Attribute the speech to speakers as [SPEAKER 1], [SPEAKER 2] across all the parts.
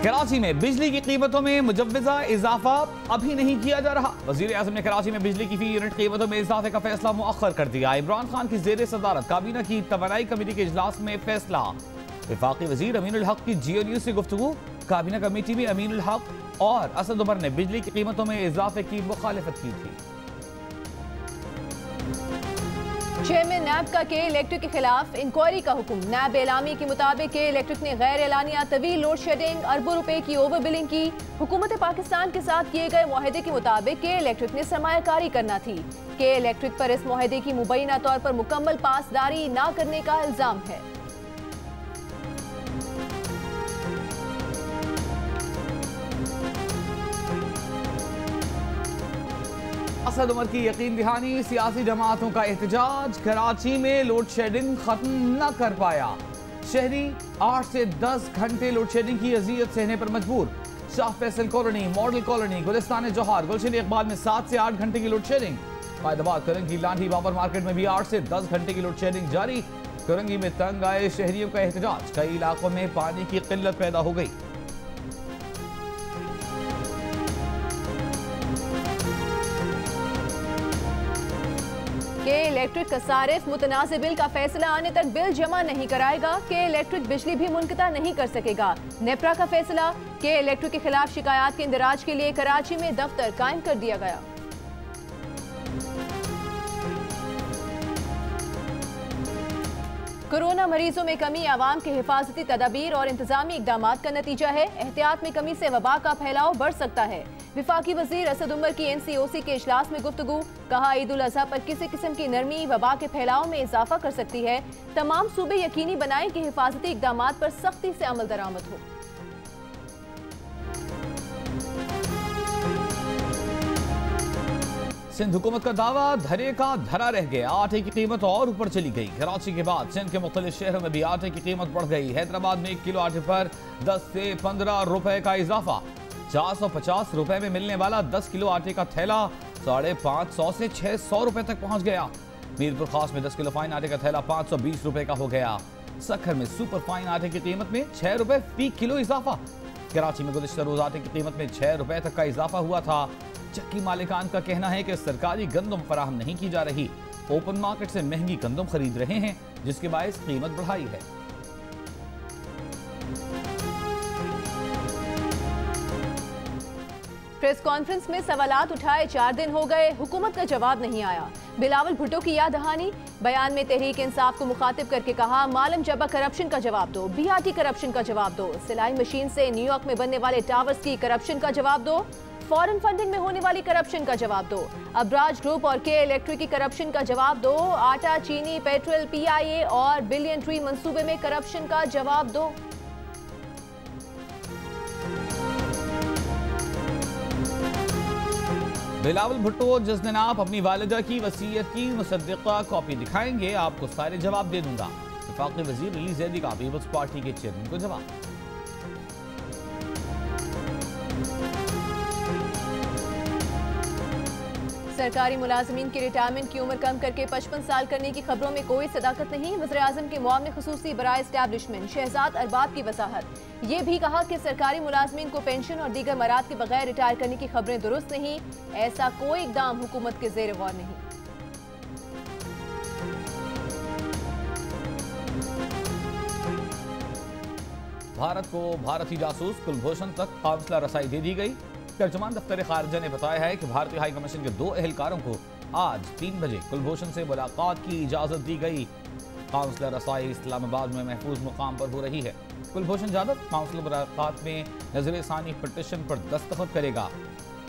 [SPEAKER 1] कराची में बिजली की कीमतों में मुजव्वजा इजाफा अभी नहीं किया जा रहा। वजीर आजम ने कराची में बिजली की फी यूनिट कीमतों में इजाफे का फैसला मुअख्खर कर दिया। इमरान खान की जेर सदारत काबीना की तवानाई कमेटी के इजलास में फैसला। वफाकी वजीर अमीनुल हक की जियो न्यूज से गुफ्तगू। काबीना कमेटी में अमीनुल हक और असद उमर ने बिजली की कीमतों में इजाफे की मुखालिफत की थी।
[SPEAKER 2] चेयरमैन नैब का के इलेक्ट्रिक के खिलाफ इंक्वायरी का हुक्म। नैब एलामी के मुताबिक के इलेक्ट्रिक ने गैर एलानिया तवील लोड शेडिंग, अरबों रुपए की ओवर बिलिंग की। हुकूमत पाकिस्तान के साथ किए गए मुआहदे के मुताबिक के इलेक्ट्रिक ने सरमायाकारी करना थी। के इलेक्ट्रिक पर इस मुआहदे की मुबैना तौर पर मुकम्मल पासदारी न करने का इल्जाम है।
[SPEAKER 1] असद उमर की यकीन दहानी। सियासी जमातों का एहतजाज। कराची में लोड शेडिंग खत्म न कर पाया। शहरी 8 से 10 घंटे लोड शेडिंग की अजियत सहने पर मजबूर। Shah Faisal colony, model colony, Gulistan Jauhar, Gulshan Iqbal में 7 से 8 घंटे की लोड शेडिंग। फैदाबाद करंगी लाठी बाबर मार्केट में भी 8 से 10 घंटे की लोड शेडिंग जारी। करंगी में तंग आए शहरियों का एहतजाज। कई इलाकों में पानी की किल्लत पैदा हो गई।
[SPEAKER 2] के इलेक्ट्रिक का सारिफ मुतनाज़िर बिल का फैसला आने तक बिल जमा नहीं कराएगा। के इलेक्ट्रिक बिजली भी मुनक़ता नहीं कर सकेगा। नेपरा का फैसला। के इलेक्ट्रिक के खिलाफ शिकायत के इंदराज के लिए कराची में दफ्तर कायम कर दिया गया। कोरोना मरीजों में कमी आवाम के हिफाजती तदाबीर और इंतजामी इकदामात का नतीजा है। एहतियात में कमी से वबा का फैलाव बढ़ सकता है। विफाकी वजीर असद उमर की NCOC के इजलास में गुफ्तगू। कहा, ईद उल अजहा पर किसी किस्म की नरमी वबा के फैलाव में इजाफा कर सकती है। तमाम सूबे यकीनी बनाएं कि हिफाजती इकदामात पर सख्ती से अमल दरामद हो।
[SPEAKER 1] सिंध हुकूमत का दावा, धरे का धरा रह गया। आटे की कीमत और ऊपर चली गई। कराची के बाद सिंध के मुख्तलिफ शहरों में भी आटे की कीमत बढ़ गई। हैदराबाद में 1 किलो आटे पर 10 से 15 रुपए का इजाफा। 450 रुपए में मिलने वाला 10 किलो आटे का थैला 550 से 600 रुपए तक पहुंच गया। मीरपुर खास में 10 किलो फाइन आटे का थैला 520 रुपए का हो गया। सखर में सुपर फाइन आटे की कीमत में 6 रुपए फी किलो इजाफा। कराची में गुज़िश्ता रोज आटे की कीमत में 6 रुपए तक का इजाफा हुआ था। चक्की मालिकान का कहना है कि सरकारी गंदम फराहम नहीं की जा रही। ओपन मार्केट से महंगी गंदम खरीद रहे हैं, जिसके बायस कीमत बढ़ाई है।
[SPEAKER 2] प्रेस कॉन्फ्रेंस में सवालात उठाए 4 दिन हो गए, हुकूमत का जवाब नहीं आया। बिलावल भुट्टो की याद दहानी। बयान में तहरीक इंसाफ को मुखातिब करके कहा, मालम जबा करप्शन का जवाब दो, BRT करप्शन का जवाब दो, सिलाई मशीन से न्यूयॉर्क में बनने वाले टावर्स की करप्शन का जवाब दो, फॉरेन फंडिंग में होने वाली करप्शन का जवाब दो, अब्राज ग्रुप और के इलेक्ट्रिक की करप्शन का जवाब दो, आटा, चीनी, पेट्रोल, PIA और बिलियन ट्री मंसूबे में करप्शन का जवाब दो।
[SPEAKER 1] बिलावल भुट्टो, जिस दिन आप अपनी वालिदा की वसीयत की मुसद्दिका कॉपी दिखाएंगे, आपको सारे जवाब दे दूंगा। वफाकी वजीर अली जैदी का पीपल्स पार्टी के चेयरमैन को जवाब।
[SPEAKER 2] सरकारी मुलाजमीन की रिटायरमेंट की उम्र कम करके 55 साल करने की खबरों में कोई सदाकत नहीं। वज़ीर आज़म के मुआवने खुसूसी बराए एस्टैब्लिशमेंट शहजाद अरबाब की वजाहत। ये भी कहा कि सरकारी मुलाजमीन को पेंशन और दीगर मराद के बगैर रिटायर करने की खबरें दुरुस्त नहीं। ऐसा कोई इकदाम हुकूमत के ज़ेर गौर नहीं।
[SPEAKER 1] भारत को भारतीय जासूस कुलभूषण तक काउंसलर रसाई दे दी गई। तर्जुमान दफ्तर खारजा ने बताया है कि भारतीय हाई कमीशन के 2 एहलकारों को आज 3 बजे कुलभूषण से मुलाकात की इजाजत दी गई। काउंसलर रसाई इस्लामाबाद में महफूज मुकाम पर हो रही है। कुलभूषण जाधव काउंसलर मुलाकात में नजर सानी पिटिशन पर दस्तखत करेगा।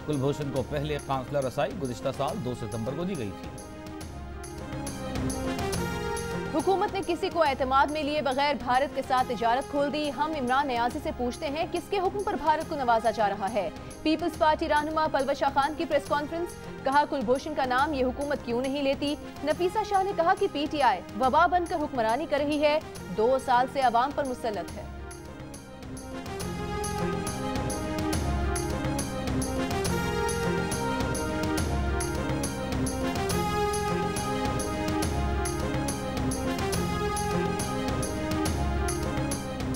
[SPEAKER 1] कुलभूषण को पहले काउंसलर रसाई गुज़िश्ता साल 2 सितंबर को दी गई थी।
[SPEAKER 2] हुकूमत ने किसी को एतमाद में लिए बगैर भारत के साथ तिजारत खोल दी। हम इमरान नियाज़ी से पूछते हैं, किसके हुक्म पर भारत को नवाजा जा रहा है। पीपल्स पार्टी रहनुमा पलवत शाह खान की प्रेस कॉन्फ्रेंस। कहा, कुलभूषण का नाम ये हुकूमत क्यों नहीं लेती। नफीसा शाह ने कहा कि PTI वबा बनकर हुक्मरानी कर रही है, 2 साल से अवाम पर मुसल्लत है।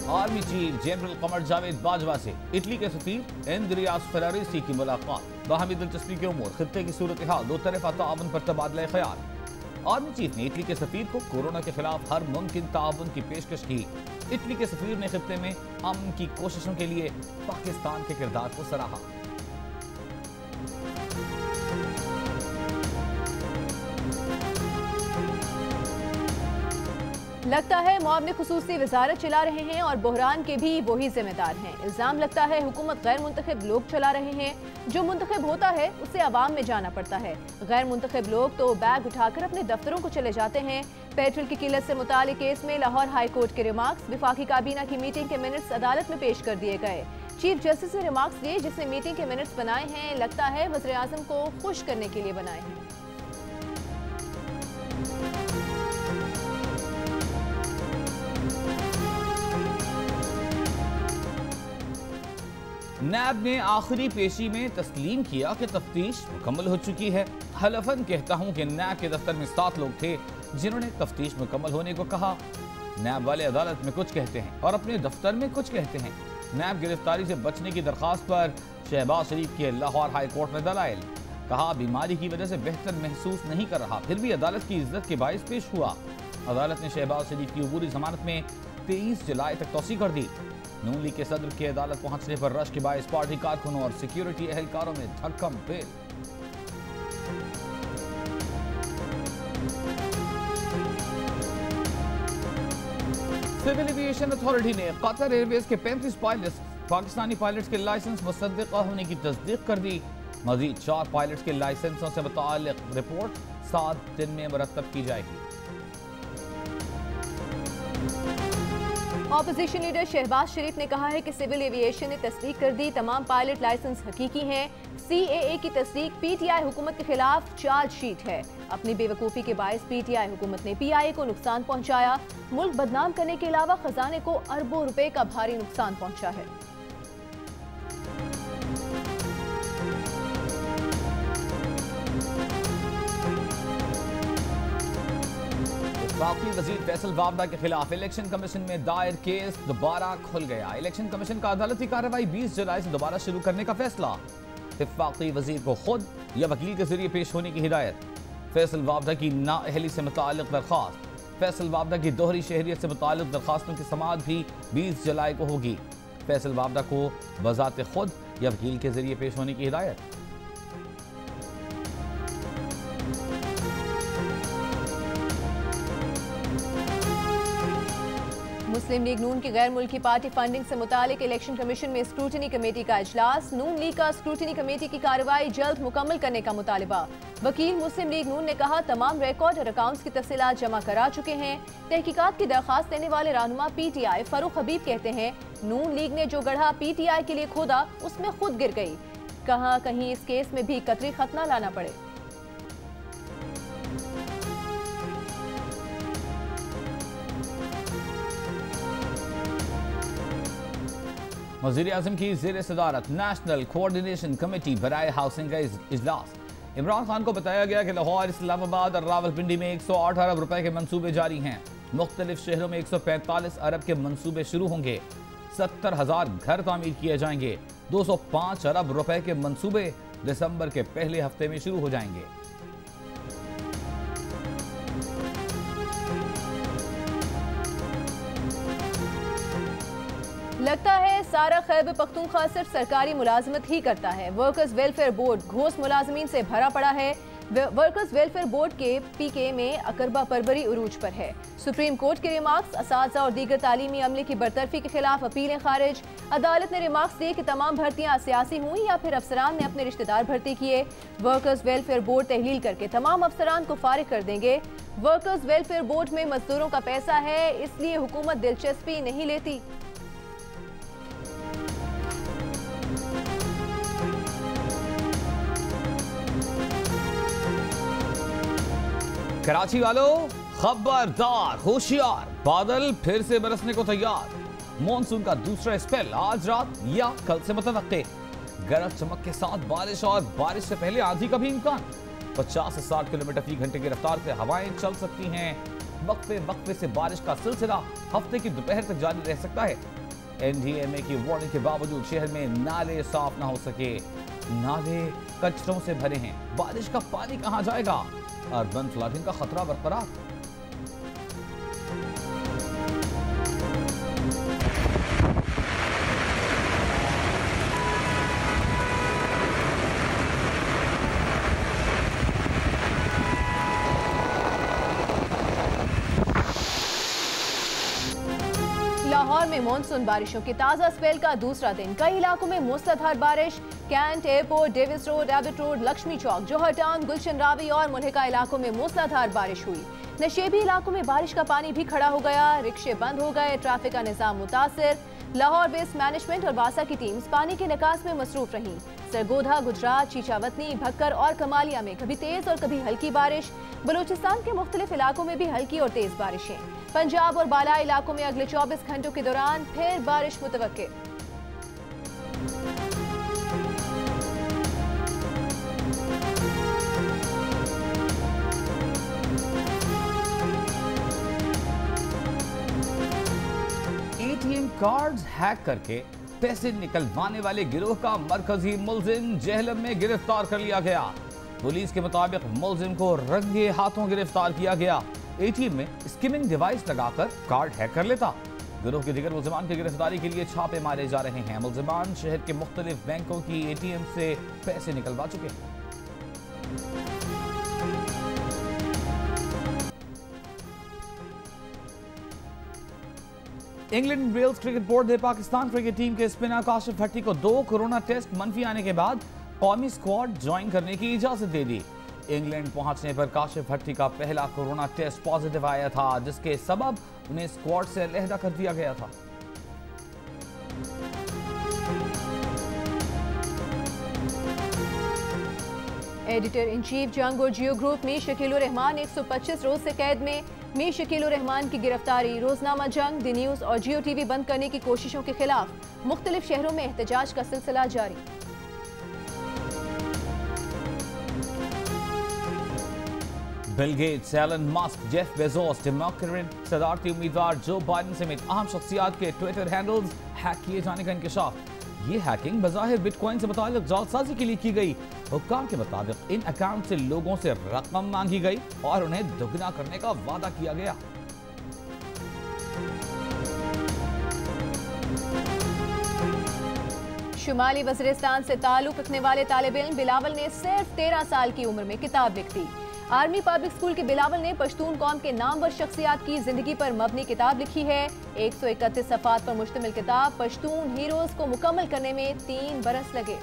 [SPEAKER 1] Army chief general Qamar Javed Bajwa से इटली के सफीर एंद्रियास फेरारेसी की मुलाकात। बाहमी दिलचस्पी के उमूर, खित्ते की सूरत हाल, दो तरफा ताउन पर तबादला ख्याल। आर्मी चीफ ने इटली के सफीर को कोरोना के खिलाफ हर मुमकिन ताउन की पेशकश की। इटली के सफीर ने खित्ते में अमन की कोशिशों के लिए पाकिस्तान के किरदार को सराहा।
[SPEAKER 2] लगता है मॉब ने खुसूसी वजारत चला रहे हैं और बहरान के भी वही जिम्मेदार हैं। इल्जाम लगता है हुकूमत गैर मुंतखब लोग चला रहे हैं। जो मुंतखब होता है उसे आवाम में जाना पड़ता है। गैर मुंतखब लोग तो बैग उठाकर अपने दफ्तरों को चले जाते हैं। पेट्रोल की किल्लत से मुतालिक केस में लाहौर हाई कोर्ट के रिमार्क्स वफाकी काबीना की मीटिंग के मिनट्स अदालत में पेश कर दिए गए। चीफ जस्टिस ने रिमार्क्स दिए जिसने मीटिंग के मिनट्स बनाए हैं। लगता है वज़ीर आज़म को खुश करने के लिए बनाए हैं।
[SPEAKER 1] नैब ने आखिरी पेशी में तस्लीम किया कि तफ्तीश मुकम्मल हो चुकी है। हलफन कहता हूं कि नैब के दफ्तर में 7 लोग थे जिन्होंने तफ्तीश मुकम्मल होने को कहा। नैब वाले अदालत में कुछ कहते हैं और अपने दफ्तर में कुछ कहते हैं। नैब गिरफ्तारी से बचने की दरखास्त पर शहबाज शरीफ के लाहौर हाई कोर्ट में दलाइल। कहा बीमारी की वजह से बेहतर महसूस नहीं कर रहा, फिर भी अदालत की इज्जत के बाइस पेश हुआ। अदालत ने शहबाज शरीफ की अबूरी जमानत में 23 जुलाई तक तौसी कर दी। नून लीग के सदर के अदालत पहुंचने पर रश के बायस पार्टी कारकुनों और सिक्योरिटी एहलकारों में धक्कम पेल। सिविल एविएशन अथॉरिटी ने कतर एयरवेज के 35 पायलट्स पाकिस्तानी पायलट्स के लाइसेंस मुसद्दिक़ा होने की तस्दीक कर दी। मजीद 4 पायलट्स के लाइसेंसों से मुताल्लिक रिपोर्ट 7 दिन में मुरतब की जाएगी।
[SPEAKER 2] ऑपोजिशन लीडर शहबाज शरीफ ने कहा है कि सिविल एविएशन ने तस्दीक कर दी तमाम पायलट लाइसेंस हकीकी हैं। CAA की तस्दीक PTI हुकूमत के खिलाफ चार्जशीट है। अपनी बेवकूफ़ी के बायस PTI हुकूमत ने PIA को नुकसान पहुंचाया। मुल्क बदनाम करने के अलावा खजाने को अरबों रुपए का भारी नुकसान पहुंचा है।
[SPEAKER 1] वफाकी वजीर फैसल वावदा के खिलाफ इलेक्शन कमीशन में दायर केस दोबारा खुल गया। इलेक्शन कमीशन का अदालती कार्रवाई 20 जुलाई से दोबारा शुरू करने का फैसला। वफाकी वजीर को खुद या वकील के जरिए पेश होने की हिदायत। फैसल वावदा की नाअहली से मुताल्लिक दरखास्त। फैसल वावदा की दोहरी शहरियत से मुताल्लिक दरखास्तों की समाअत भी 20 जुलाई को होगी। फैसल वावदा को बजाते खुद या वकील के जरिए पेश होने की हिदायत।
[SPEAKER 2] मुस्लिम लीग नून की गैर मुल्की पार्टी फंडिंग से मुतालिक इलेक्शन कमीशन में स्क्रूटनी कमेटी का इजलास। नून लीग का स्क्रूटनी कमेटी की कार्रवाई जल्द मुकम्मल करने का मुतालिबा। वकील मुस्लिम लीग नून ने कहा तमाम रिकॉर्ड और अकाउंट्स की तफसीलात जमा करा चुके हैं। तहकीकात की दरखास्त देने वाले रहनुमा PTI फारूक हबीब कहते हैं नून लीग ने जो गढ़ा PTI के लिए खोदा उसमें खुद गिर गई। कहा कहीं इस केस में भी कतरी खत न लाना पड़े।
[SPEAKER 1] वज़ीर आज़म की ज़ेर सदारत नेशनल कोऑर्डिनेशन कमेटी बराए हाउसिंग का इजलास। इमरान खान को बताया गया कि लाहौर, इस्लामाबाद और रावलपिंडी में 108 अरब रुपए के मंसूबे जारी हैं। मुख्तलिफ शहरों में 145 अरब के मंसूबे शुरू होंगे। 70,000 घर तामीर किए जाएंगे। 205 अरब रुपए के मंसूबे दिसंबर के पहले हफ्ते में शुरू हो जाएंगे।
[SPEAKER 2] लगता है सारा खैबर पख्तूनख्वा सिर्फ सरकारी मुलाजमत ही करता है। वर्कर्स वेलफेयर बोर्ड घोष मुलाजमीन से भरा पड़ा है। वर्कर्स वेलफेयर बोर्ड के PK में अकरबा परवरी उरूज पर है। सुप्रीम कोर्ट के रिमार्क्स, असातिज़ा और दीगर तालीमी अमले की बरतरफी के खिलाफ अपीलें खारिज। अदालत ने रिमार्क्स दिए कि तमाम भर्तियां सियासी हुई या फिर अफसरान ने अपने रिश्तेदार भर्ती किए। वर्कर्स वेलफेयर बोर्ड तहलील करके तमाम अफसरान को फारिग कर देंगे। वर्कर्स वेलफेयर बोर्ड में मजदूरों का पैसा है, इसलिए हुकूमत दिलचस्पी नहीं लेती।
[SPEAKER 1] कराची वालों खबरदार, होशियार, बादल फिर से बरसने को तैयार। मॉनसून का दूसरा स्पेल आज रात या कल से मुतवक्के। गरज चमक के साथ बारिश और बारिश से पहले आंधी का भी इम्कान। 50 से 60 किलोमीटर फी घंटे की रफ्तार से हवाएं चल सकती हैं। वक्फे वक्फे से बारिश का सिलसिला हफ्ते की दोपहर तक जारी रह सकता है। एनडीएमए की वार्निंग के बावजूद शहर में नाले साफ न हो सके। नाले कचरों से भरे हैं, बारिश का पानी कहां जाएगा? अर्बन फ्लडिंग का खतरा बरकरार।
[SPEAKER 2] लाहौर में मॉनसून बारिशों की ताजा स्पेल का दूसरा दिन। कई इलाकों में मूसलाधार बारिश। Cantt, airport, Davis road, Abbott road, Lakshmi Chowk, Johar town, Gulshan Ravi और मुल्हिका इलाकों में मूसलाधार बारिश हुई। नशेबी इलाकों में बारिश का पानी भी खड़ा हो गया। रिक्शे बंद हो गए, ट्रैफिक का निजाम मुतासिर। लाहौर बेस मैनेजमेंट और बासा की टीम्स पानी के निकास में मसरूफ रहीं। सरगोधा, गुजरात, चीचावतनी, भक्कर और कमालिया में कभी तेज और कभी हल्की बारिश। बलूचिस्तान के मुख्तलिफ इलाकों में भी हल्की और तेज बारिशें। पंजाब और बालाई इलाकों में अगले 24 घंटों के दौरान फिर बारिश मुतवक्के।
[SPEAKER 1] एटीएम कार्ड्स हैक करके पैसे निकलवाने वाले गिरोह का मरकजी मुलजिम जेहलम में गिरफ्तार कर लिया गया। पुलिस के मुताबिक मुलजिम को रंगे हाथों गिरफ्तार किया गया। एटीएम में स्किमिंग डिवाइस लगाकर कार्ड हैक कर लेता। गिरोह के दीगर मुलजिमान की गिरफ्तारी के लिए छापे मारे जा रहे हैं। मुलजिमान शहर के मुख्तलिफ बैंकों की एटीएम से पैसे निकलवा चुके हैं। इंग्लैंड वेल्स क्रिकेट बोर्ड ने पाकिस्तान क्रिकेट टीम के स्पिनर काशिफ भट्टी को 2 कोरोना टेस्ट मनफी आने के बाद कौमी स्क्वाड ज्वाइन करने की इजाजत दे दी। इंग्लैंड पहुंचने पर काशिफ भट्टी का पहला कोरोना टेस्ट पॉजिटिव आया था, जिसके सबब उन्हें स्क्वाड से अलहदा कर दिया गया था।
[SPEAKER 2] एडिटर इन चीफ जंग और जियो ग्रुप मीर शकील उर रहमान 125 रोज से कैद में। मीर शकील उर रहमान की गिरफ्तारी, रोजनामा जंग, द न्यूज और जियो टीवी बंद करने की कोशिशों के खिलाफ मुख्तलिफ शहरों में एहतजाज का सिलसिला जारी।
[SPEAKER 1] Bill Gates, Elon Musk, Jeff Bezos, Democrat सदारती उम्मीदवार जो बाइडेन समेत अहम शख्सियात के ट्विटर हैंडल्स हैक किए जाने का इंकशाफ। ये हैकिंग बज़ाहिर बिटकॉइन से मुताल्लिक जालसाजी के लिए की गई। हुक्काम के मुताबिक इन अकाउंट से लोगों से रकम मांगी गई और उन्हें दुगना करने का वादा किया गया।
[SPEAKER 2] शुमाली वज़ीरिस्तान से ताल्लुक रखने वाले तालिब इल्म बिलावल ने सिर्फ 13 साल की उम्र में किताब लिख दी। आर्मी पब्लिक स्कूल के बिलावल ने पश्तून कौम के नामवर शख्सियात की जिंदगी पर मबनी किताब लिखी है। 131 सफ़ात पर मुश्तमिल किताब पश्तून हीरोज को मुकम्मल करने में 3 बरस लगे।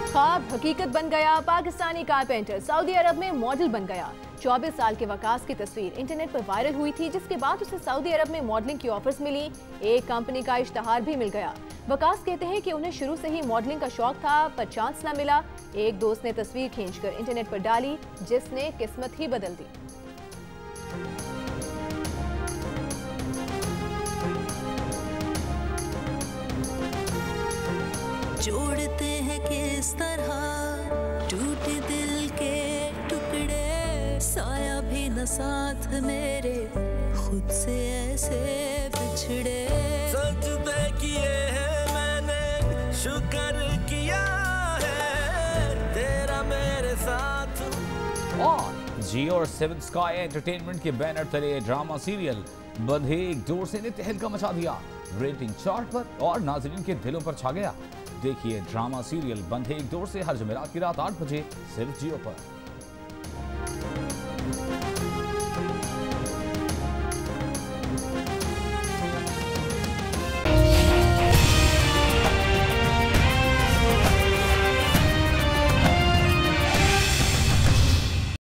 [SPEAKER 2] ख्वाब हकीकत बन गया। पाकिस्तानी कारपेंटर सऊदी अरब में मॉडल बन गया। 24 साल के वकास की तस्वीर इंटरनेट पर वायरल हुई थी, जिसके बाद उसे सऊदी अरब में मॉडलिंग की ऑफर्स मिली। एक कंपनी का इश्तहार भी मिल गया। वकास कहते हैं कि उन्हें शुरू से ही मॉडलिंग का शौक था, पर चांस न मिला। एक दोस्त ने तस्वीर खींचकर इंटरनेट पर डाली, जिसने किस्मत ही बदल दी।
[SPEAKER 3] जोड़ते हैं किस तरह टूटे दिल के टुकड़े, साया भी न साथ मेरे खुद से ऐसे बिछड़े।
[SPEAKER 4] सजदे किए हैं मैंने, शुक्र किया है तेरा मेरे साथ।
[SPEAKER 1] और जियो और 7 स्काई एंटरटेनमेंट के बैनर तले ड्रामा सीरियल बंधे एक डोर से ने तहलका मचा दिया। रेटिंग चार्ट पर और नाजरीन के दिलों पर छा गया। देखिए ड्रामा सीरियल बंधे एक डोर से हर जुमेरात की रात 8 बजे सिर्फ जियो पर।